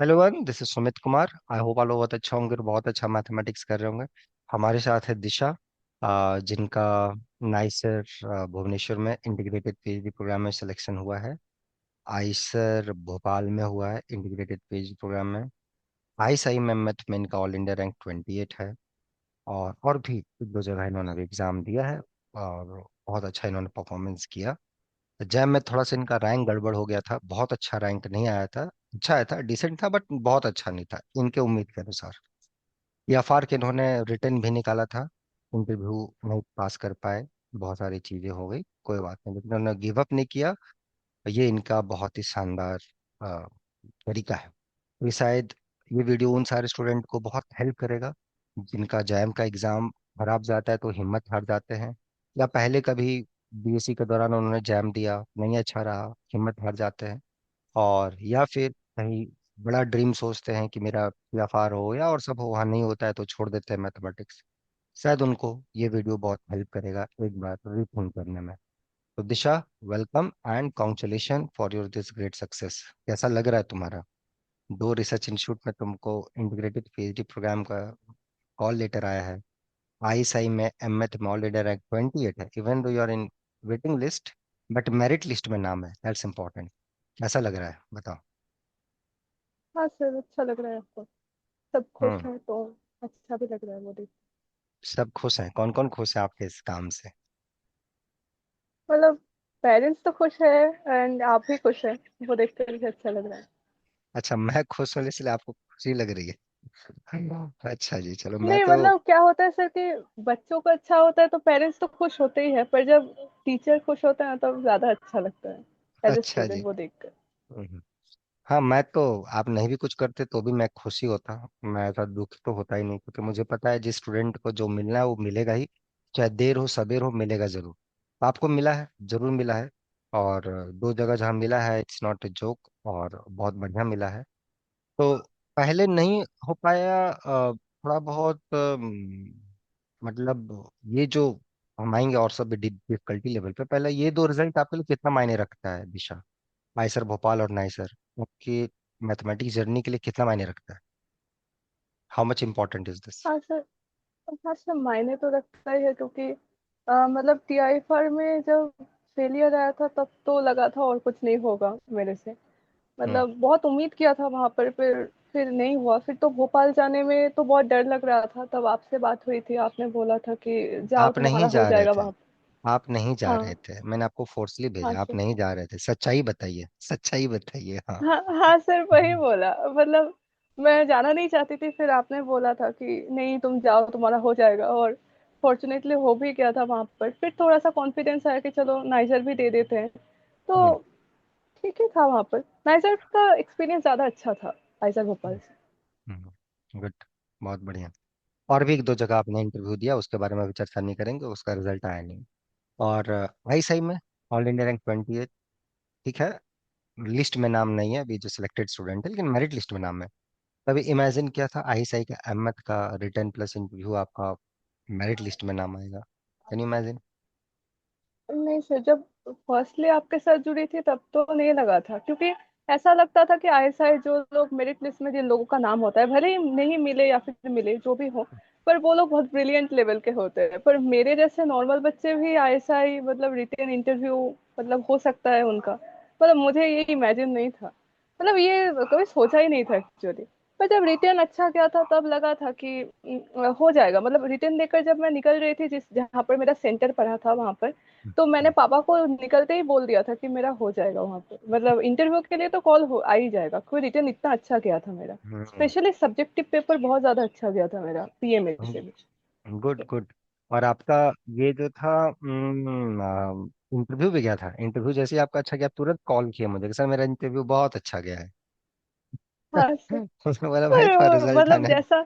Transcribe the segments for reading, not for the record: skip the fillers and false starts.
Hello one, this is Sumit Kumar. I hope आप लोग बहुत अच्छा होंगे और बहुत अच्छा मैथमेटिक्स कर रहे होंगे। हमारे साथ है दिशा, जिनका नाइसर भुवनेश्वर में इंटीग्रेटेड पीएचडी प्रोग्राम में सिलेक्शन हुआ है। आईसर भोपाल में हुआ है इंटीग्रेटेड पीएचडी प्रोग्राम में। आईसाई में मैथ में इनका ऑल इंडिया रैंक 28 है। और भी एक दो जगह इन्होंने अभी एग्जाम दिया है और बहुत अच्छा इन्होंने परफॉर्मेंस किया। जैम में थोड़ा सा इनका रैंक गड़बड़ हो गया था, बहुत अच्छा रैंक नहीं आया था। अच्छा आया था, डिसेंट था, बट बहुत अच्छा नहीं था इनके उम्मीद के अनुसार। या फार के इन्होंने रिटर्न भी निकाला था, इंटरव्यू नहीं पास कर पाए। बहुत सारी चीजें हो गई, कोई बात नहीं, लेकिन उन्होंने गिव अप नहीं किया। ये इनका बहुत ही शानदार अ, तरीका है। तो ये शायद ये वीडियो उन सारे स्टूडेंट को बहुत हेल्प करेगा जिनका जैम का एग्जाम खराब जाता है तो हिम्मत हार जाते हैं, या पहले कभी बीएससी के दौरान उन्होंने जैम दिया, नहीं अच्छा रहा, हिम्मत हार जाते हैं। और या फिर कहीं बड़ा ड्रीम सोचते हैं कि मेरा व्यापार हो या और सब हो, वहाँ नहीं होता है तो छोड़ देते हैं मैथमेटिक्स। शायद उनको ये वीडियो बहुत हेल्प करेगा एक बार रिथिंक करने में। तो Disha, welcome and congratulation for your this great success. कैसा लग रहा है तुम्हारा? दो रिसर्च इंस्टीट्यूट में तुमको इंटीग्रेटेड पीएचडी प्रोग्राम का कॉल लेटर आया है। आईएसआई में एमएथ में ऑलरेडी रैंक 28 है, even though you are in waiting list, but merit list में नाम है, दैट्स इंपॉर्टेंट। कैसा लग रहा है बताओ? हाँ सर, अच्छा लग रहा है आपको। सब खुश हम्म। हैं तो अच्छा भी लग रहा है वो देख। सब खुश हैं? कौन कौन खुश है आपके इस काम से? मतलब पेरेंट्स तो खुश है एंड आप भी खुश हैं। वो देख कर मुझे अच्छा लग रहा है। अच्छा, मैं खुश हूँ इसलिए आपको खुशी लग रही है? अच्छा जी, चलो मैं नहीं तो। मतलब क्या होता है सर कि बच्चों को अच्छा होता है तो पेरेंट्स तो खुश होते ही है, पर जब टीचर खुश होता है तो ज्यादा अच्छा लगता है एज ए अच्छा जी। स्टूडेंट वो देख कर। हम्म। हाँ, मैं तो, आप नहीं भी कुछ करते तो भी मैं खुशी होता। मैं ऐसा दुखी तो होता ही नहीं, क्योंकि मुझे पता है जिस स्टूडेंट को जो मिलना है वो मिलेगा ही। चाहे देर हो सबेर हो, मिलेगा जरूर। आपको मिला है, जरूर मिला है। और दो जगह जहाँ मिला है, इट्स नॉट ए जोक, और बहुत बढ़िया मिला है। तो पहले नहीं हो पाया, थोड़ा बहुत, मतलब ये जो हम आएंगे और सब डिफिकल्टी लेवल पे, पहले ये दो रिजल्ट आपके लिए कितना मायने रखता है दिशा? आइसर भोपाल और नाइसर आपकी मैथमेटिक्स जर्नी के लिए कितना मायने रखता है? How much important is this? हाँ सर। हाँ सर, मायने तो रखता ही है क्योंकि मतलब टीआई में जब फेलियर आया था तब तो लगा था और कुछ नहीं होगा मेरे से। हम्म। मतलब बहुत उम्मीद किया था वहां पर, फिर नहीं हुआ। फिर तो भोपाल जाने में तो बहुत डर लग रहा था। तब आपसे बात हुई थी, आपने बोला था कि जाओ आप नहीं तुम्हारा हो जा रहे जाएगा थे। वहां पर। आप नहीं जा रहे हाँ। थे, मैंने आपको फोर्सली हाँ भेजा, आप सर। नहीं जा रहे थे, सच्चाई बताइए, सच्चाई बताइए, हाँ। हाँ हाँ सर, वही हम्म। बोला। मतलब मैं जाना नहीं चाहती थी, फिर आपने बोला था कि नहीं तुम जाओ तुम्हारा हो जाएगा, और फॉर्चुनेटली हो भी गया था वहां पर। फिर थोड़ा सा कॉन्फिडेंस आया कि चलो नाइजर भी दे देते हैं। हम्म। तो ठीक ही था वहां पर। नाइजर का एक्सपीरियंस ज्यादा अच्छा था आइजर भोपाल से। गुड, बहुत बढ़िया। और भी एक दो जगह आपने इंटरव्यू दिया, उसके बारे में अभी चर्चा नहीं करेंगे, उसका रिजल्ट आया नहीं। और आई सही में ऑल इंडिया रैंक 28, ठीक है। लिस्ट में नाम नहीं है अभी जो सिलेक्टेड स्टूडेंट है, लेकिन मेरिट लिस्ट में नाम है। तभी इमेजिन किया था आईएसआई का अहमद का रिटर्न प्लस इंटरव्यू आपका मेरिट लिस्ट में नाम आएगा? Can you imagine? नहीं सर, जब फर्स्टली आपके साथ जुड़ी थी तब तो नहीं लगा था, क्योंकि ऐसा लगता था कि आईएसआई जो लोग मेरिट लिस्ट में जिन लोगों का नाम होता है, भले ही नहीं मिले या फिर मिले जो भी हो, पर वो लोग बहुत ब्रिलियंट लेवल के होते हैं। पर मेरे जैसे नॉर्मल बच्चे भी आईएसआई मतलब रिटेन इंटरव्यू मतलब हो सकता है उनका, मतलब मुझे ये इमेजिन नहीं था। मतलब ये कभी सोचा ही नहीं था एक्चुअली। पर जब रिटर्न अच्छा गया था तब लगा था कि हो जाएगा। मतलब रिटर्न देकर जब मैं निकल रही थी, जिस जहाँ पर मेरा सेंटर पड़ा था वहां पर, तो मैंने पापा को निकलते ही बोल दिया था कि मेरा हो जाएगा वहां पे। मतलब इंटरव्यू के लिए तो कॉल हो आ ही जाएगा, क्योंकि रिटर्न इतना अच्छा गया था मेरा। स्पेशली सब्जेक्टिव पेपर बहुत ज्यादा अच्छा गया था मेरा, पीएमए से भी। Good good. और आपका ये जो था, इंटरव्यू भी गया था, इंटरव्यू जैसे ही आपका अच्छा गया, आप तुरंत कॉल किया मुझे कि सर मेरा इंटरव्यू बहुत अच्छा गया है। हाँ सर। उसने बोला भाई पर थोड़ा रिजल्ट मतलब आना है। जैसा,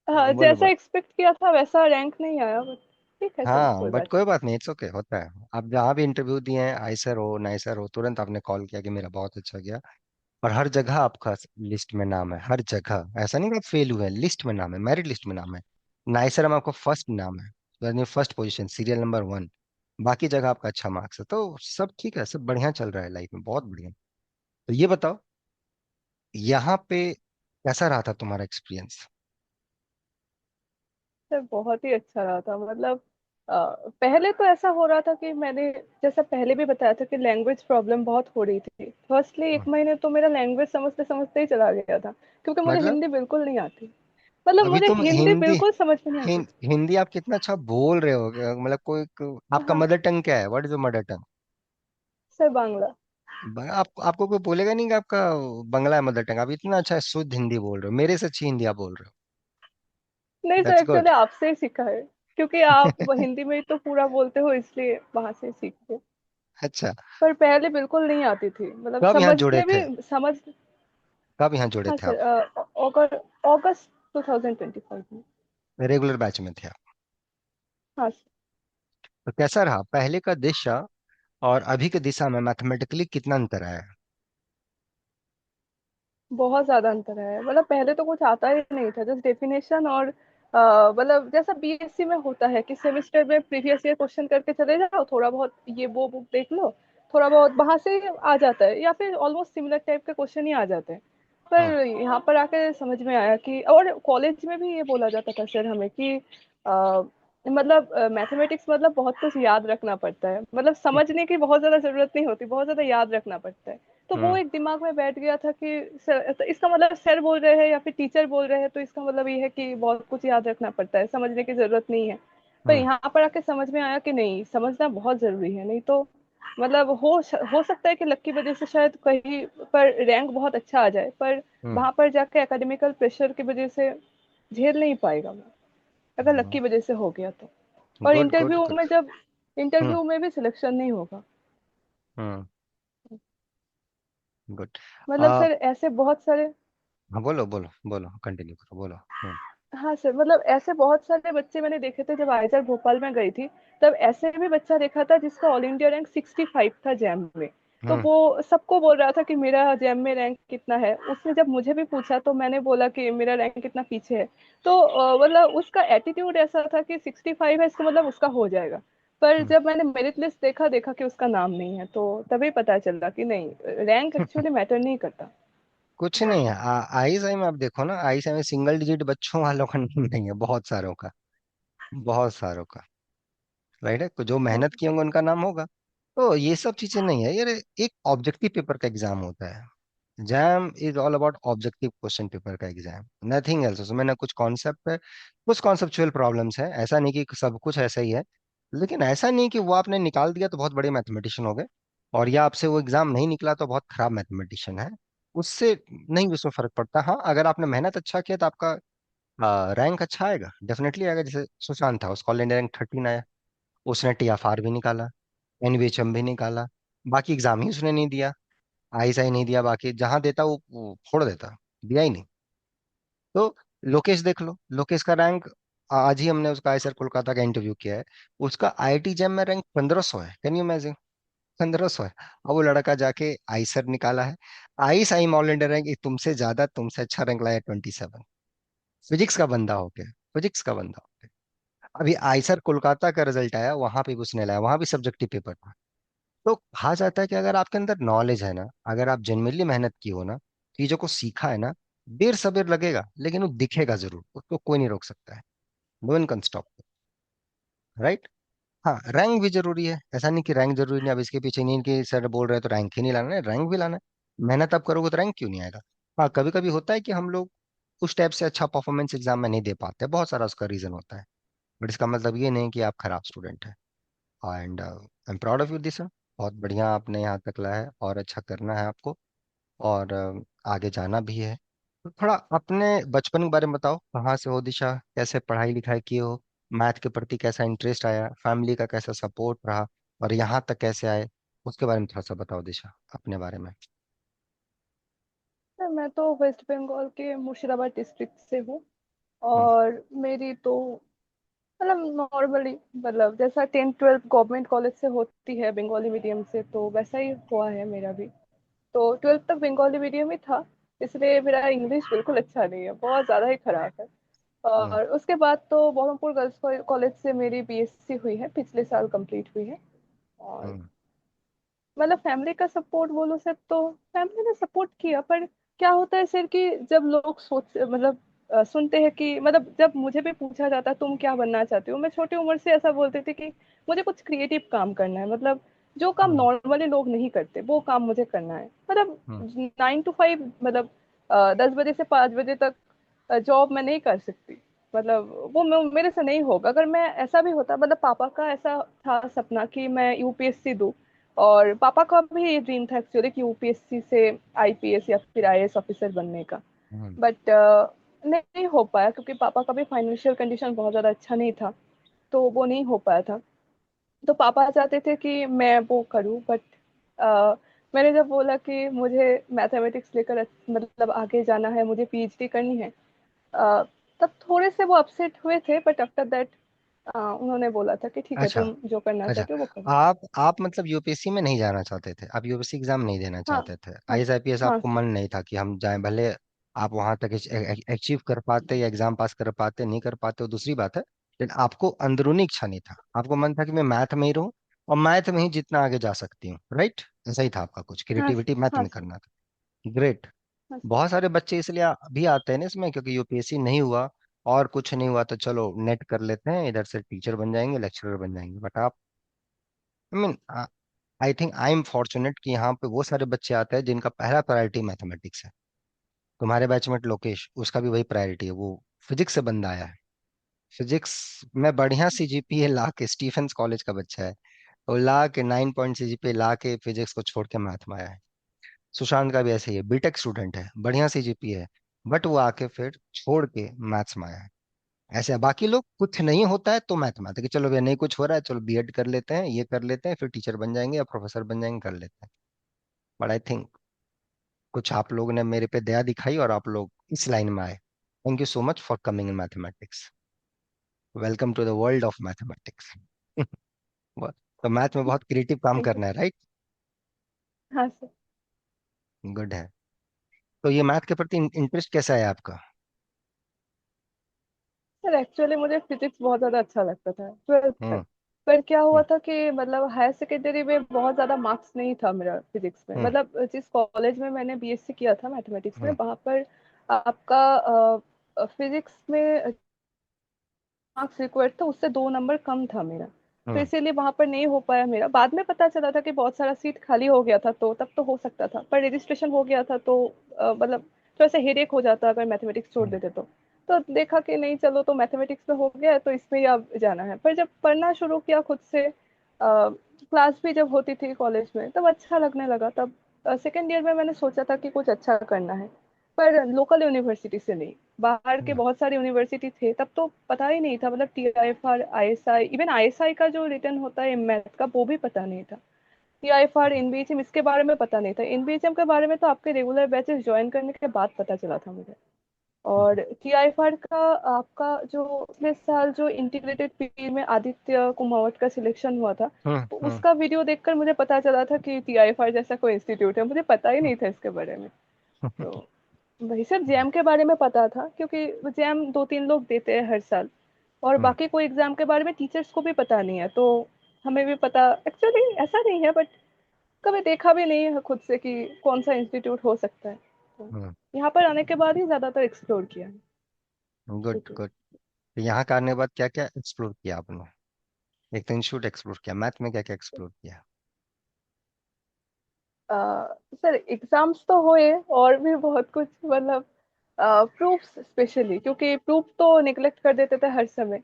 हाँ बोलो जैसा बोलो। एक्सपेक्ट किया था वैसा रैंक नहीं आया, बट ठीक है, चलो हाँ, कोई बट बात कोई नहीं। बात नहीं, इट्स ओके, होता है। आप जहाँ भी इंटरव्यू दिए हैं, आई सर हो नाई सर हो, तुरंत आपने कॉल किया कि मेरा बहुत अच्छा गया। और हर जगह आपका लिस्ट में नाम है, हर जगह। ऐसा नहीं कि आप फेल हुए हैं, लिस्ट में नाम है, मेरिट लिस्ट में नाम है। नाई सर में आपका फर्स्ट नाम है, यानी फर्स्ट पोजीशन, सीरियल नंबर 1। बाकी जगह आपका अच्छा मार्क्स है, तो सब ठीक है, सब बढ़िया चल रहा है लाइफ में, बहुत बढ़िया। तो ये बताओ, यहाँ पे कैसा रहा था तुम्हारा एक्सपीरियंस? सर बहुत ही अच्छा रहा था। मतलब पहले तो ऐसा हो रहा था कि मैंने जैसा पहले भी बताया था कि लैंग्वेज प्रॉब्लम बहुत हो रही थी। फर्स्टली एक महीने तो मेरा लैंग्वेज समझते समझते ही चला गया था, क्योंकि मुझे मतलब हिंदी बिल्कुल नहीं आती। मतलब अभी मुझे तुम हिंदी हिंदी बिल्कुल समझ में नहीं आती। हिंदी आप कितना अच्छा बोल रहे हो, मतलब आपका हाँ मदर टंग क्या है? What is your mother tongue? Sir, Bangla. आपको कोई बोलेगा नहीं कि आपका बंगला है मदर टंग। आप इतना अच्छा शुद्ध हिंदी बोल रहे हो, मेरे से अच्छी हिंदी आप बोल रहे हो। नहीं सर, दैट्स गुड। एक्चुअली आपसे ही सीखा है, क्योंकि आप वो हिंदी में ही तो पूरा बोलते हो, इसलिए वहां से सीख के। अच्छा। पर पहले बिल्कुल नहीं आती थी, मतलब कब यहाँ जुड़े समझने थे? भी समझ। कब यहाँ जुड़े हाँ थे आप? सर, अगस्त 2025 में। रेगुलर बैच में थे आप? हाँ सर। तो कैसा रहा पहले का दिशा और अभी के दिशा में, मैथमेटिकली कितना अंतर आया है? बहुत ज्यादा अंतर है। मतलब पहले तो कुछ आता ही नहीं था, जस्ट डेफिनेशन और मतलब जैसा बीएससी में होता है कि सेमेस्टर में प्रीवियस ईयर क्वेश्चन करके चले जाओ, थोड़ा बहुत ये वो बुक देख लो, थोड़ा बहुत वहां से आ जाता है, या फिर ऑलमोस्ट सिमिलर टाइप के क्वेश्चन ही आ जाते हैं। हम्म। पर यहाँ पर आके समझ में आया कि, और कॉलेज में भी ये बोला जाता था सर हमें कि मतलब मैथमेटिक्स मतलब बहुत कुछ याद रखना पड़ता है, मतलब समझने की बहुत ज्यादा जरूरत नहीं होती, बहुत ज्यादा याद रखना पड़ता है। तो वो हम्म। एक दिमाग में बैठ गया था कि सर, तो इसका मतलब सर बोल रहे हैं या फिर टीचर बोल रहे हैं, तो इसका मतलब ये है कि बहुत कुछ याद रखना पड़ता है, समझने की जरूरत नहीं है। पर हम्म। यहाँ पर आके समझ में आया कि नहीं, समझना बहुत जरूरी है। नहीं तो मतलब हो सकता है कि लक की वजह से शायद कहीं पर रैंक बहुत अच्छा आ जाए, पर हम्म। वहां पर जाके एकेडमिकल प्रेशर की वजह से झेल नहीं पाएगा मैं, अगर लक की वजह से हो गया तो। और गुड गुड इंटरव्यू गुड। में जब हम्म। इंटरव्यू में भी सिलेक्शन नहीं होगा। हम्म। गुड। मतलब आ सर ऐसे बहुत सारे। हाँ, बोलो बोलो बोलो, कंटिन्यू करो, बोलो। हम्म। हाँ सर, मतलब ऐसे बहुत सारे बच्चे मैंने देखे थे जब आईजर भोपाल में गई थी। तब ऐसे भी बच्चा देखा था जिसका ऑल इंडिया रैंक 65 था जैम में। तो हम्म। वो सबको बोल रहा था कि मेरा जैम में रैंक कितना है। उसने जब मुझे भी पूछा तो मैंने बोला कि मेरा रैंक कितना पीछे है। तो मतलब उसका एटीट्यूड ऐसा था कि 65 है, इसका मतलब उसका हो जाएगा। पर हम्म। जब मैंने मेरिट लिस्ट देखा देखा कि उसका नाम नहीं है, तो तभी पता चला कि नहीं, रैंक एक्चुअली मैटर नहीं करता। कुछ नहीं है। आईएसआई में आप देखो ना, आईएसआई में सिंगल डिजिट बच्चों वालों का नाम नहीं है, बहुत सारों का। बहुत सारों का। राइट है, जो मेहनत किए होंगे उनका नाम होगा। तो ये सब चीजें नहीं है यार। एक ऑब्जेक्टिव पेपर का एग्जाम होता है। Jam is all about objective question paper का एग्जाम, नथिंग एल्स। उसमें ना कुछ कॉन्सेप्ट है, कुछ कॉन्सेप्चुअल प्रॉब्लम्स है। ऐसा नहीं कि सब कुछ ऐसा ही है, लेकिन ऐसा नहीं कि वो आपने निकाल दिया तो बहुत बड़े मैथमेटिशियन हो गए, और या आपसे वो एग्जाम नहीं निकला तो बहुत खराब मैथमेटिशियन है। उससे नहीं, उसमें फर्क पड़ता। हाँ, अगर आपने मेहनत अच्छा किया तो आपका रैंक अच्छा आएगा, डेफिनेटली आएगा। जैसे सुशांत था, उसका ऑल इंडिया रैंक 13 आया। उसने टीएफआर भी निकाला, एनवीएचएम भी निकाला, बाकी एग्जाम ही उसने नहीं दिया। आईएसआई नहीं दिया, बाकी जहां देता वो फोड़ देता। दिया ही नहीं। तो लोकेश देख लो, लोकेश का रैंक, आज ही हमने उसका आईसर कोलकाता का इंटरव्यू किया है। उसका आईआईटी जैम में रैंक 1500 है। Can you imagine? 1500 है। अब वो लड़का जाके आईसर निकाला है। आईएसआई में ऑल इंडिया रैंक तुमसे ज्यादा, तुमसे अच्छा रैंक लाया 27। फिजिक्स का बंदा हो गया। फिजिक्स का बंदा हो गया। अभी आईसर कोलकाता का रिजल्ट आया, वहां पे भी उसने लाया, वहां भी सब्जेक्टिव पेपर था। तो कहा जाता है कि अगर आपके अंदर नॉलेज है ना, अगर आप जेन्युइनली मेहनत की हो ना, चीजों को सीखा है ना, देर सबेर लगेगा लेकिन वो दिखेगा जरूर, उसको कोई नहीं रोक सकता है। No one can stop. Right. हाँ, रैंक भी जरूरी है, ऐसा नहीं कि रैंक जरूरी नहीं। अब इसके पीछे नहीं कि सर बोल रहे हैं तो रैंक ही नहीं लाना है, रैंक भी लाना है। मेहनत आप करोगे तो रैंक क्यों नहीं आएगा? हाँ, कभी कभी होता है कि हम लोग उस टाइप से अच्छा परफॉर्मेंस एग्जाम में नहीं दे पाते, बहुत सारा उसका रीजन होता है। बट इसका मतलब ये नहीं कि आप खराब स्टूडेंट हैं। And I am proud of you this. बहुत बढ़िया आपने यहाँ तक लाया है, और अच्छा करना है आपको, और आगे जाना भी है। तो थोड़ा अपने बचपन के बारे में बताओ, कहाँ से हो दिशा, कैसे पढ़ाई लिखाई की हो, मैथ के प्रति कैसा इंटरेस्ट आया, फैमिली का कैसा सपोर्ट रहा, और यहाँ तक कैसे आए, उसके बारे में थोड़ा सा बताओ दिशा, अपने बारे में। सर मैं तो वेस्ट बंगाल के मुर्शिदाबाद डिस्ट्रिक्ट से हूँ। हम्म। और मेरी तो मतलब नॉर्मली, मतलब जैसा 10th 12th गवर्नमेंट कॉलेज से होती है बंगाली मीडियम से, तो वैसा ही हुआ है मेरा भी। तो 12th तक बंगाली मीडियम ही था, इसलिए मेरा इंग्लिश बिल्कुल अच्छा नहीं है, बहुत ज़्यादा ही खराब है। हम्म। और उसके बाद तो बहरमपुर गर्ल्स कॉलेज से मेरी बीएससी हुई है, पिछले साल कंप्लीट हुई है। और हम्म। मतलब फैमिली का सपोर्ट बोलो सर, तो फैमिली ने सपोर्ट किया, पर क्या होता है सर कि जब लोग सोच मतलब सुनते हैं कि मतलब जब मुझे भी पूछा जाता तुम क्या बनना चाहते हो, मैं छोटी उम्र से ऐसा बोलती थी कि मुझे कुछ क्रिएटिव काम करना है, मतलब जो काम हम्म। नॉर्मली लोग नहीं करते वो काम मुझे करना है। मतलब हम्म। 9 to 5, मतलब 10 बजे से 5 बजे तक जॉब मैं नहीं कर सकती। मतलब वो मेरे से नहीं होगा। अगर मैं ऐसा भी होता, मतलब पापा का ऐसा था सपना कि मैं यूपीएससी दूं, और पापा का भी ये ड्रीम था एक्चुअली कि यूपीएससी से आईपीएस या फिर आईएएस ऑफिसर बनने का। हम्म। बट नहीं हो पाया क्योंकि पापा का भी फाइनेंशियल कंडीशन बहुत ज्यादा अच्छा नहीं था, तो वो नहीं हो पाया था। तो पापा चाहते थे कि मैं वो करूं, बट मैंने जब बोला कि मुझे मैथमेटिक्स लेकर मतलब आगे जाना है, मुझे पीएचडी करनी है, अ, तब थोड़े से वो अपसेट हुए थे, बट आफ्टर दैट उन्होंने बोला था कि ठीक है, अच्छा। तुम जो करना अच्छा। चाहते हो वो करो। आप मतलब यूपीएससी में नहीं जाना चाहते थे, आप यूपीएससी एग्जाम नहीं देना हाँ चाहते थे, हाँ आईएएस आईपीएस हाँ आपको सर। मन नहीं था कि हम जाएं, भले आप वहां तक अचीव कर पाते या एग्जाम पास कर पाते नहीं कर पाते वो दूसरी बात है, लेकिन आपको अंदरूनी इच्छा नहीं था, आपको मन था कि मैं मैथ में ही रहूं और मैथ में ही जितना आगे जा सकती हूँ, राइट? ऐसा ही था आपका, कुछ हाँ सर। क्रिएटिविटी मैथ हाँ में सर। करना था। ग्रेट। हाँ सर। बहुत सारे बच्चे इसलिए भी आते हैं ना इसमें, क्योंकि यूपीएससी नहीं हुआ और कुछ नहीं हुआ तो चलो नेट कर लेते हैं, इधर से टीचर बन जाएंगे, लेक्चरर बन जाएंगे। बट आप, I mean, I think I am fortunate कि यहाँ पे वो सारे बच्चे आते हैं जिनका पहला प्रायोरिटी मैथमेटिक्स है। तुम्हारे बैचमेट लोकेश, उसका भी वही प्रायोरिटी है, वो फिजिक्स से बंदा आया है। फिजिक्स में बढ़िया सीजीपीए ला के, स्टीफेंस कॉलेज का बच्चा है, वो ला के 9 पॉइंट सीजीपीए ला के फिजिक्स को छोड़ के मैथ में आया है। सुशांत का भी ऐसे ही है, बीटेक स्टूडेंट है, बढ़िया सीजीपीए है, बट वो आके फिर छोड़ के मैथ्स में आया है। ऐसे है। बाकी लोग कुछ नहीं होता है तो मैथ में आते हैं कि चलो भैया नहीं कुछ हो रहा है, चलो बीएड कर लेते हैं, ये कर लेते हैं, फिर टीचर बन जाएंगे या प्रोफेसर बन जाएंगे, कर लेते हैं। बट आई थिंक कुछ आप लोगों ने मेरे पे दया दिखाई और आप लोग इस लाइन में आए। Thank you so much for coming in mathematics. Welcome to the world of mathematics. तो मैथ में बहुत क्रिएटिव काम थैंक यू। करना है, राइट? हाँ सर। गुड है। तो ये मैथ के प्रति इंटरेस्ट कैसा है आपका? सर एक्चुअली मुझे फिजिक्स बहुत ज्यादा अच्छा लगता था 12th तक। हम्म। पर क्या हुआ हम्म। था कि मतलब हायर सेकेंडरी में बहुत ज्यादा मार्क्स नहीं था मेरा फिजिक्स में। हम्म। मतलब जिस कॉलेज में मैंने बीएससी किया था मैथमेटिक्स में, हम्म। वहां पर आपका फिजिक्स में मार्क्स रिक्वायर्ड था, उससे 2 नंबर कम था मेरा। तो हम्म। इसीलिए वहां पर नहीं हो पाया मेरा। बाद में पता चला था कि बहुत सारा सीट खाली हो गया था, तो तब तो हो सकता था, पर रजिस्ट्रेशन हो गया था, तो मतलब थोड़ा सा हेडेक हो जाता अगर मैथमेटिक्स छोड़ हम्म। देते तो देखा कि नहीं, चलो तो मैथमेटिक्स में हो गया है तो इसमें ही अब जाना है। पर जब पढ़ना शुरू किया खुद से, क्लास भी जब होती थी कॉलेज में, तब अच्छा लगने लगा। तब सेकेंड ईयर में मैंने सोचा था कि कुछ अच्छा करना है, पर लोकल यूनिवर्सिटी से नहीं, बाहर के हम्म। बहुत सारे यूनिवर्सिटी थे। तब तो पता ही नहीं था, मतलब टीआईएफआर, आईएसआई, इवन आईएसआई का जो रिटर्न होता है मैथ का वो भी पता नहीं था। टीआईएफआर, एनबीएचएम इसके बारे में पता नहीं था। एनबीएचएम के बारे में तो आपके रेगुलर बैचेस ज्वाइन करने के बाद पता चला था मुझे। और टीआईएफआर का आपका जो पिछले साल जो इंटीग्रेटेड पीई में आदित्य कुमावत का सिलेक्शन हुआ था, हम्म। तो हम्म। उसका वीडियो देखकर मुझे पता चला था कि टीआईएफआर जैसा कोई इंस्टीट्यूट है। मुझे पता ही नहीं था इसके बारे में। तो वही सिर्फ जैम के बारे में पता था क्योंकि जैम 2-3 लोग देते हैं हर साल, और हम्म। बाकी कोई एग्जाम के बारे में टीचर्स को भी पता नहीं है। तो हमें भी पता एक्चुअली ऐसा नहीं है, बट कभी देखा भी नहीं है खुद से कि कौन सा इंस्टीट्यूट हो सकता है। तो हम्म। यहाँ पर आने के बाद ही ज्यादातर एक्सप्लोर किया है गुड इंस्टीट्यूट। गुड। तो यहाँ का आने के बाद क्या क्या एक्सप्लोर किया आपने? एक तो इंस्टीट्यूट एक्सप्लोर किया, मैथ में क्या क्या एक्सप्लोर किया? सर एग्जाम्स तो हुए और भी बहुत कुछ, मतलब प्रूफ्स स्पेशली, क्योंकि प्रूफ तो निगलेक्ट कर देते थे हर समय,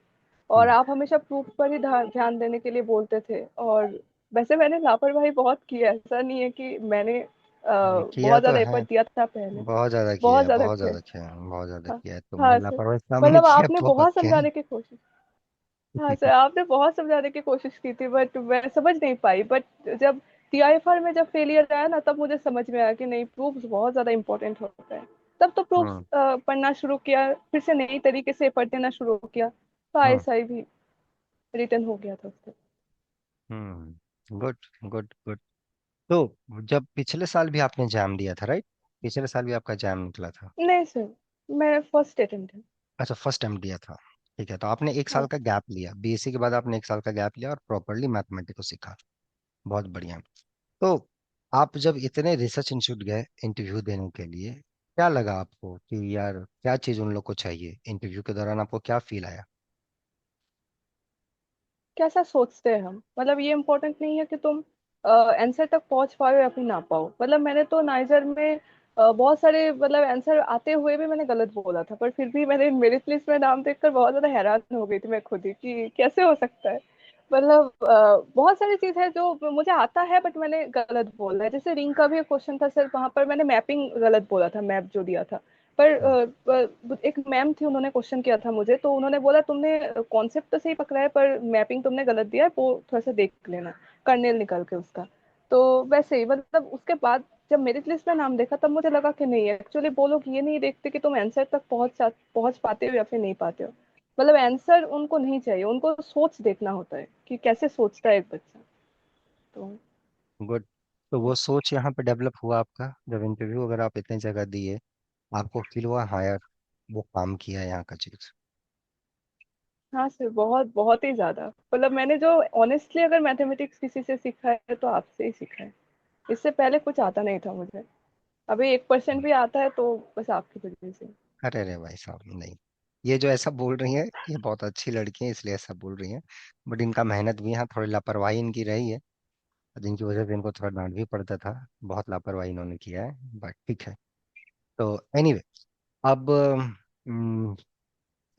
और हम्म। आप हमेशा प्रूफ पर ही ध्यान देने के लिए बोलते थे। और वैसे मैंने लापरवाही बहुत की है, ऐसा नहीं है कि मैंने किया बहुत तो ज्यादा है, एफर्ट दिया था पहले। बहुत ज्यादा किया बहुत है, ज्यादा बहुत किया। ज्यादा किया है, बहुत ज्यादा हाँ। किया है, तुमने हाँ सर। लापरवाही काम नहीं मतलब किया आपने बहुत बहुत किया है। समझाने की कोशिश, हाँ सर आपने बहुत समझाने की कोशिश की थी, बट मैं समझ नहीं पाई। बट जब टीआईएफआर में जब फेलियर आया ना, तब मुझे समझ में आया कि नहीं, प्रूफ्स बहुत ज्यादा इंपॉर्टेंट होता है। तब तो प्रूफ्स हम्म। पढ़ना शुरू किया, फिर से नई तरीके से पढ़ना शुरू किया, तो हम्म। आईएसआई भी रिटर्न हो गया था उससे। हम्म। Good good good. तो जब पिछले साल भी आपने एग्जाम दिया था, राइट? पिछले साल भी आपका एग्जाम निकला था? नहीं सर, मैं फर्स्ट अटेम्प्ट है। अच्छा, फर्स्ट टाइम दिया था। ठीक है, तो आपने एक साल हाँ। का गैप लिया, बीएससी के बाद आपने एक साल का गैप लिया और प्रॉपरली मैथमेटिक्स को सीखा। बहुत बढ़िया। तो आप जब इतने रिसर्च इंस्टीट्यूट गए इंटरव्यू देने के लिए, क्या लगा आपको कि यार क्या चीज उन लोग को चाहिए, इंटरव्यू के दौरान आपको क्या फील आया? कैसा सोचते हैं हम, मतलब ये इम्पोर्टेंट नहीं है कि तुम आंसर तक पहुंच पाओ या फिर ना पाओ। मतलब मैंने तो नाइजर में बहुत सारे मतलब आंसर आते हुए भी मैंने गलत बोला था, पर फिर भी मैंने मेरिट लिस्ट में नाम देखकर बहुत ज्यादा हैरान हो गई थी मैं खुद ही कि कैसे हो सकता है। मतलब बहुत सारी चीज है जो मुझे आता है बट मैंने गलत बोला है। जैसे रिंग का भी एक क्वेश्चन था सर, वहां पर मैंने मैपिंग गलत बोला था, मैप जो दिया था। पर हम्म। एक मैम थी, उन्होंने क्वेश्चन किया था मुझे, तो उन्होंने बोला तुमने कॉन्सेप्ट तो सही पकड़ा है पर मैपिंग तुमने गलत दिया है, वो थोड़ा सा देख लेना, कर्नेल निकाल के उसका। तो वैसे ही मतलब उसके बाद जब मेरिट लिस्ट में नाम देखा तब मुझे लगा कि नहीं, एक्चुअली वो लोग ये नहीं देखते कि तुम आंसर तक पहुंच पाते हो या फिर नहीं पाते हो। मतलब आंसर उनको नहीं चाहिए, उनको सोच देखना होता है कि कैसे सोचता है एक बच्चा। तो गुड। तो वो सोच यहाँ पे डेवलप हुआ आपका जब इंटरव्यू अगर आप इतनी जगह दिए, आपको फील हुआ हाँ यार वो काम किया है यहाँ का चीज? हाँ सर, बहुत बहुत ही ज्यादा। मतलब मैंने जो ऑनेस्टली अगर मैथमेटिक्स किसी से सीखा है तो आपसे ही सीखा है। इससे पहले कुछ आता नहीं था मुझे। अभी 1% भी आता है तो बस आपकी वजह से। अरे अरे भाई साहब नहीं, ये जो ऐसा बोल रही है ये बहुत अच्छी लड़की है इसलिए ऐसा बोल रही है। बट इनका मेहनत भी यहाँ थोड़ी लापरवाही इनकी रही है, जिनकी वजह से इनको थोड़ा डांट भी पड़ता था। बहुत लापरवाही इन्होंने किया है बट ठीक है। तो एनीवे, अब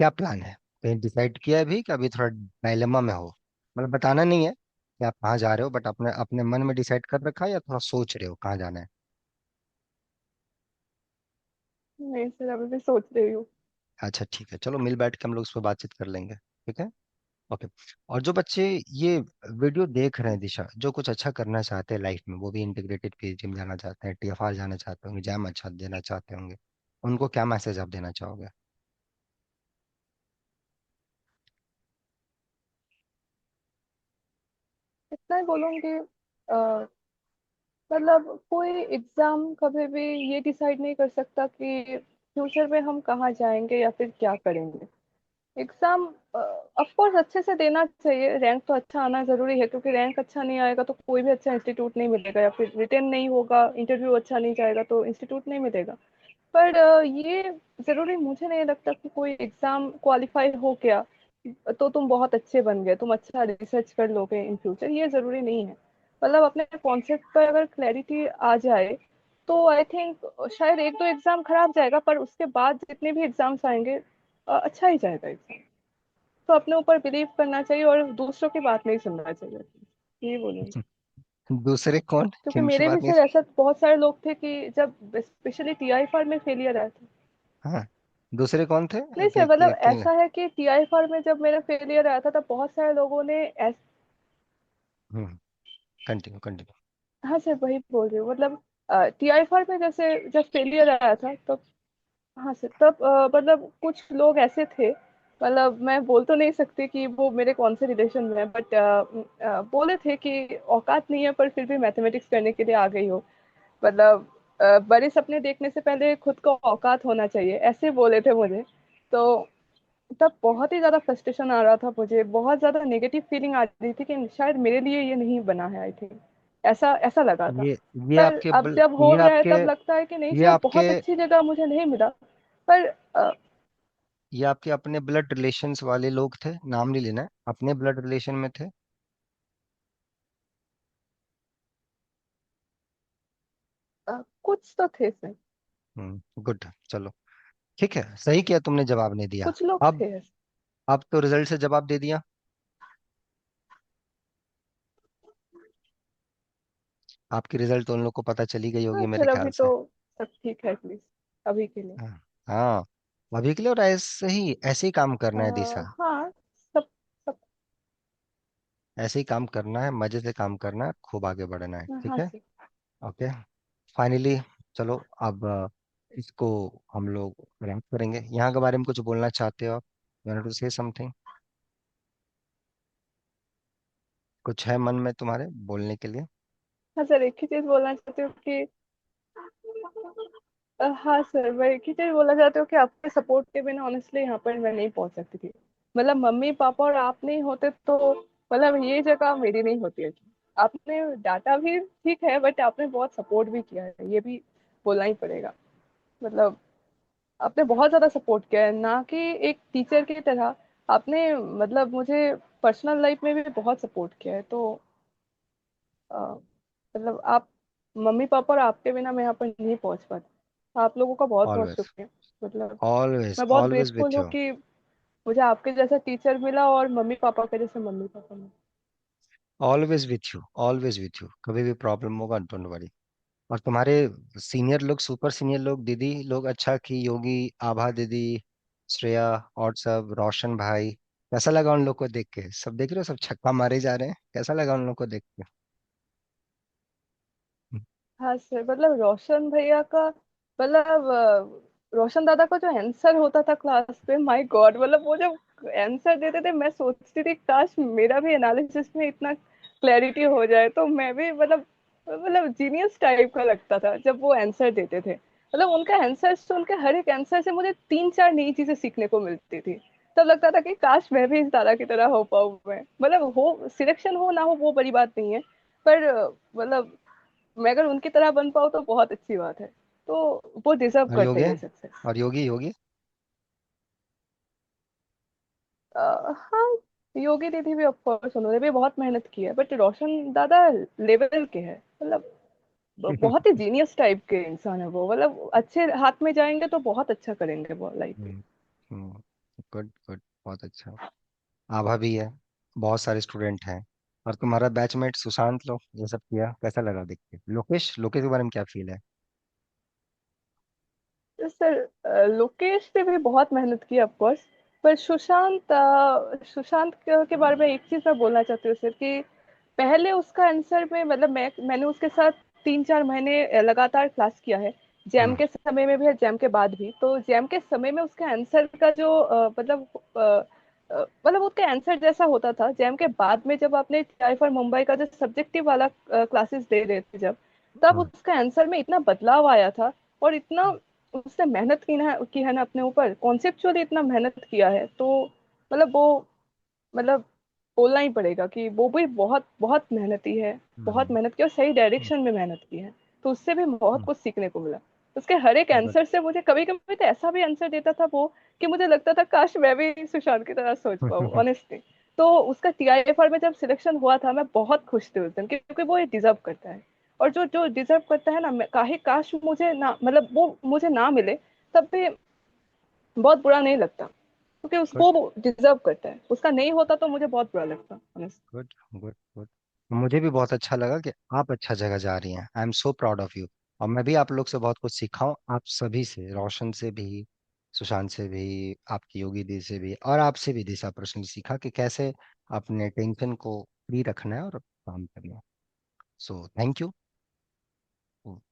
क्या प्लान है? कहीं डिसाइड किया है भी कि अभी थोड़ा डायलेमा में हो? मतलब बताना नहीं है कि आप कहाँ जा रहे हो, बट अपने अपने मन में डिसाइड कर रखा है या थोड़ा सोच रहे हो कहाँ जाना है? नहीं सर, अभी भी सोच रही हूँ। अच्छा ठीक है, चलो मिल बैठ के हम लोग इस पर बातचीत कर लेंगे, ठीक है। ओके। और जो बच्चे ये वीडियो देख रहे हैं दिशा, जो कुछ अच्छा करना चाहते हैं लाइफ में, वो भी इंटीग्रेटेड पीएचडी में जाना चाहते हैं, टीएफआर जाना चाहते होंगे, जैम अच्छा देना चाहते होंगे, उनको क्या मैसेज आप देना चाहोगे? इतना ही बोलूंगी, मतलब कोई एग्जाम कभी भी ये डिसाइड नहीं कर सकता कि फ्यूचर में हम कहाँ जाएंगे या फिर क्या करेंगे। एग्जाम ऑफ कोर्स अच्छे से देना चाहिए, रैंक तो अच्छा आना जरूरी है, क्योंकि रैंक अच्छा नहीं आएगा तो कोई भी अच्छा इंस्टीट्यूट नहीं मिलेगा, या फिर रिटेन नहीं होगा, इंटरव्यू अच्छा नहीं जाएगा तो इंस्टीट्यूट नहीं मिलेगा। पर ये जरूरी मुझे नहीं लगता कि कोई एग्जाम क्वालिफाई हो गया तो तुम बहुत अच्छे बन गए, तुम अच्छा रिसर्च कर लोगे इन फ्यूचर, ये जरूरी नहीं है। मतलब अपने कॉन्सेप्ट पर अगर क्लैरिटी आ जाए तो आई थिंक शायद एक दो एग्जाम खराब जाएगा, पर उसके बाद जितने भी एग्जाम्स आएंगे अच्छा ही जाएगा एग्जाम। तो अपने ऊपर बिलीव करना चाहिए और दूसरों की बात नहीं सुनना चाहिए, ये बोलूंगी। दूसरे कौन, क्योंकि किनकी मेरे भी बात नहीं सर ऐसा बहुत सारे लोग थे कि जब स्पेशली टीआई फॉर में फेलियर आया था। हाँ, दूसरे कौन थे? नहीं अब सर, एक मतलब एक तीन। ऐसा है कि टीआई फॉर में जब मेरा फेलियर आया था तब बहुत सारे लोगों ने हम्म, कंटिन्यू कंटिन्यू। हाँ सर वही बोल रही हूँ। मतलब टीआई फॉर में जैसे जब फेलियर आया था तब, हाँ सर तब मतलब कुछ लोग ऐसे थे, मतलब मैं बोल तो नहीं सकती कि वो मेरे कौन से रिलेशन में है, बट बोले थे कि औकात नहीं है पर फिर भी मैथमेटिक्स करने के लिए आ गई हो। मतलब बड़े सपने देखने से पहले खुद को औकात होना चाहिए, ऐसे बोले थे मुझे। तो तब बहुत ही ज्यादा फ्रस्ट्रेशन आ रहा था मुझे, बहुत ज्यादा नेगेटिव फीलिंग आ रही थी कि शायद मेरे लिए ये नहीं बना है आई थिंक, ऐसा ऐसा लगा था। ये ये पर आपके अब जब हो ये रहा है आपके तब लगता है कि नहीं ये चलो, आपके बहुत अच्छी जगह मुझे नहीं मिला। पर ये आपके अपने ब्लड रिलेशंस वाले लोग थे, नाम नहीं लेना है, अपने ब्लड रिलेशन में थे? कुछ तो थे सर, गुड, चलो ठीक है, सही किया तुमने जवाब नहीं दिया। कुछ लोग अब थे ऐसे। अब तो रिजल्ट से जवाब दे दिया। आपकी रिजल्ट तो उन लोग को पता चली गई होगी हाँ मेरे सर, ख्याल अभी तो से। सब ठीक है एटलीस्ट, अभी के लिए। हाँ। हाँ, अभी के लिए, और ऐसे ही काम करना है दिशा। हाँ, सब सब। ऐसे ही काम करना है, मजे से काम करना है, खूब आगे बढ़ना है, ठीक हाँ है। सर। ओके। फाइनली, चलो अब इसको हम लोग रैंक करेंगे। यहाँ के बारे में कुछ बोलना चाहते हो आप? You want to say something? कुछ है मन में तुम्हारे बोलने के लिए? हाँ सर, एक ही चीज बोलना चाहती हूँ कि हाँ सर, मैं एक ही चीज बोलना चाहती हूँ कि आपके सपोर्ट के बिना ऑनेस्टली यहाँ पर मैं नहीं पहुंच सकती थी। मतलब मम्मी पापा और आप नहीं होते तो मतलब ये जगह मेरी नहीं होती है। आपने डाटा भी ठीक है बट आपने बहुत सपोर्ट भी किया है, ये भी बोलना ही पड़ेगा। मतलब आपने बहुत ज्यादा सपोर्ट किया है, ना कि एक टीचर की तरह आपने मतलब मुझे पर्सनल लाइफ में भी बहुत सपोर्ट किया है। तो अ, मतलब आप, मम्मी पापा और आपके बिना मैं यहाँ पर नहीं पहुंच पाती। आप लोगों का बहुत बहुत ऑलवेज, शुक्रिया। मतलब ऑलवेज, मैं बहुत ऑलवेज ग्रेटफुल विथ हूँ यू। कि मुझे आपके जैसा टीचर मिला और मम्मी पापा के जैसे मम्मी पापा मिले। Always with you, always with you, कभी भी प्रॉब्लम होगा डोंट वरी। और तुम्हारे सीनियर लोग, सुपर सीनियर लोग, दीदी लोग अच्छा की, योगी, आभा दीदी, श्रेया, और सब, रोशन भाई, कैसा लगा उन लोग को देख के? सब देख रहे हो, सब छक्का मारे जा रहे हैं, कैसा लगा उन लोग को देख के? हाँ सर, मतलब रोशन भैया का, मतलब रोशन दादा का जो आंसर होता था क्लास पे, माय गॉड, मतलब वो जब आंसर देते थे मैं सोचती थी काश मेरा भी एनालिसिस में इतना क्लैरिटी हो जाए तो मैं भी मतलब जीनियस टाइप का लगता था जब वो आंसर देते थे। मतलब उनका आंसर से, उनके हर एक आंसर से मुझे तीन चार नई चीजें सीखने को मिलती थी। तब लगता था कि काश मैं भी इस दादा की तरह हो पाऊं। मैं मतलब हो सिलेक्शन हो ना हो वो बड़ी बात नहीं है, पर मतलब मैं अगर उनकी तरह बन पाऊँ तो बहुत अच्छी बात है। तो वो डिजर्व और करते योगी, हैं ये सक्सेस। और योगी, योगी। हाँ, योगी दीदी भी ऑफ कोर्स उन्होंने भी बहुत मेहनत की है, बट रोशन दादा लेवल के हैं। मतलब बहुत ही जीनियस टाइप के इंसान है वो। मतलब अच्छे हाथ में जाएंगे तो बहुत अच्छा करेंगे वो लाइफ में। गुड, गुड, बहुत अच्छा। आभा भी है, बहुत सारे स्टूडेंट हैं। और तुम्हारा बैचमेट सुशांत लोग ये सब किया, कैसा लगा देख के? लोकेश, लोकेश के बारे में क्या फील है? तो सर लोकेश ने भी बहुत मेहनत की ऑफ कोर्स, पर सुशांत के बारे में एक चीज मैं बोलना चाहती हूँ सर कि पहले उसका आंसर में, मतलब मैंने उसके साथ 3-4 महीने लगातार क्लास किया है। जैम हम्म। के समय में भी और जैम के बाद भी। तो जैम के समय में उसका आंसर का जो मतलब उसका आंसर जैसा होता था, जैम के बाद में जब आपने ट्राई फॉर मुंबई का जो सब्जेक्टिव वाला क्लासेस दे रहे थे जब, तब हम्म। उसका आंसर में इतना बदलाव आया था। और इतना उसने मेहनत की है ना अपने ऊपर, कॉन्सेप्चुअली इतना मेहनत किया है। तो मतलब वो, मतलब बोलना ही पड़ेगा कि वो भी बहुत बहुत मेहनती है। बहुत हम्म। मेहनत की और सही हम्म। डायरेक्शन में मेहनत की है। तो उससे भी बहुत हम्म। कुछ सीखने को मिला। उसके हर एक गुड। आंसर से मुझे कभी कभी तो ऐसा भी आंसर देता था वो कि मुझे लगता था काश मैं भी सुशांत की तरह सोच पाऊँ ऑनेस्टली। तो उसका टीआईएफआर में जब सिलेक्शन हुआ था मैं बहुत खुश थी उस दिन, क्योंकि वो ये डिजर्व करता है। और जो जो डिजर्व करता है ना, काहे काश मुझे ना, मतलब वो मुझे ना मिले तब भी बहुत बुरा नहीं लगता, क्योंकि गुड, उसको वो डिजर्व करता है। उसका नहीं होता तो मुझे बहुत बुरा लगता honestly। Good, good, good. मुझे भी बहुत अच्छा लगा कि आप अच्छा जगह जा रही हैं। I am so proud of you. और मैं भी आप लोग से बहुत कुछ सीखा हूँ, आप सभी से, रोशन से भी, सुशांत से भी, आपकी योगी दी से भी, और आपसे भी दिशा, पर्सनली सीखा कि कैसे अपने टेंशन को फ्री रखना है और काम करना है। So thank you,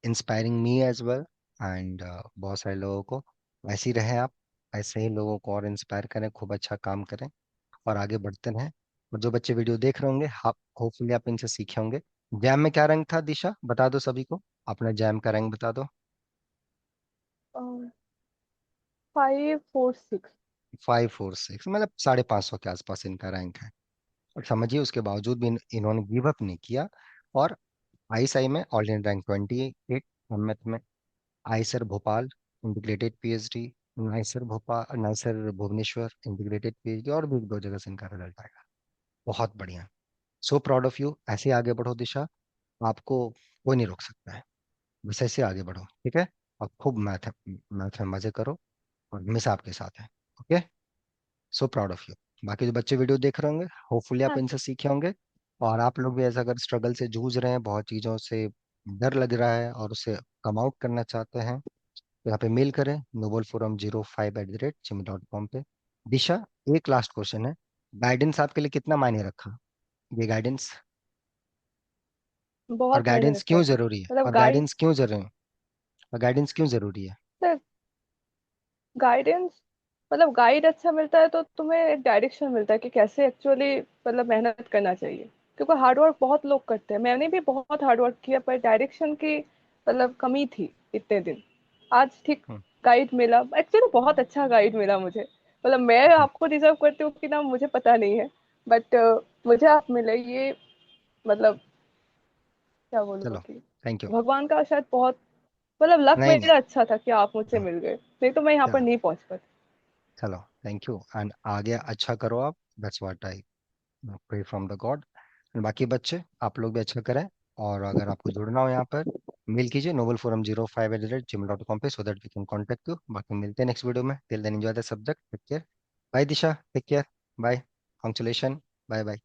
inspiring me as well. And बहुत सारे लोगों को ऐसे ही रहे आप, ऐसे ही लोगों को और इंस्पायर करें, खूब अच्छा काम करें और आगे बढ़ते रहें। और जो बच्चे वीडियो देख रहे होंगे, आप होपफुली आप इनसे सीखे होंगे। जैम में क्या रंग था दिशा, बता दो सभी को, अपना जैम का रंग बता दो। 546। 546, मतलब 550 के आसपास इनका रैंक है। और समझिए उसके बावजूद भी इन्होंने गिव अप नहीं किया। और आईएसआई में ऑल इंडिया रैंक 28, मैथ में IISER Bhopal integrated PhD, NISER Bhopal, NISER Bhubaneswar integrated PhD, और भी एक दो जगह से इनका रिजल्ट आएगा। बहुत बढ़िया। सो प्राउड ऑफ यू, ऐसे ही आगे बढ़ो दिशा, आपको कोई नहीं रोक सकता है। बस ऐसे आगे बढ़ो, ठीक है? और खूब मैथ मैथ में मजे करो, और हमेशा आपके साथ है। Okay, so proud of you. बाकी जो बच्चे वीडियो देख रहे होंगे, होपफुली आप हाँ इनसे सर। सीखे होंगे। और आप लोग भी ऐसा अगर स्ट्रगल से जूझ रहे हैं, बहुत चीज़ों से डर लग रहा है और उसे कम आउट करना चाहते हैं, तो यहाँ पे मेल करें novelforum05@gmail.com पे। दिशा, एक लास्ट क्वेश्चन है, गाइडेंस आपके लिए कितना मायने रखा, ये गाइडेंस? और बहुत मायने गाइडेंस रखता क्यों है सर। जरूरी है? मतलब और गाइड, गाइडेंस क्यों जरूरी है? और गाइडेंस क्यों जरूरी है? सर गाइडेंस, मतलब गाइड अच्छा मिलता है तो तुम्हें एक डायरेक्शन मिलता है कि कैसे एक्चुअली मतलब मेहनत करना चाहिए। क्योंकि हार्डवर्क बहुत लोग करते हैं, मैंने भी बहुत हार्डवर्क किया, पर डायरेक्शन की मतलब कमी थी इतने दिन। आज ठीक हम्म। गाइड मिला, एक्चुअली बहुत अच्छा गाइड मिला मुझे। मतलब मैं हम्म। आपको डिजर्व करती हूँ कि ना मुझे पता नहीं है, बट मुझे आप मिले ये, मतलब क्या बोलूँ चलो, कि थैंक यू। भगवान का शायद बहुत मतलब लक नहीं नहीं। मेरा अच्छा था कि आप मुझसे मिल गए, नहीं तो मैं यहाँ पर क्या, नहीं पहुंच पाती। चलो, थैंक यू, एंड आगे अच्छा करो आप। That's what I pray from the god. बाकी बच्चे आप लोग भी अच्छा करें। और अगर आपको जुड़ना हो यहाँ पर, मेल कीजिए noble4m05@gmail.com पे, so that we can contact you. बाकी मिलते हैं नेक्स्ट वीडियो में। Till then enjoy the subject, take care. Bye Disha, take care. Bye, congratulation. Bye bye.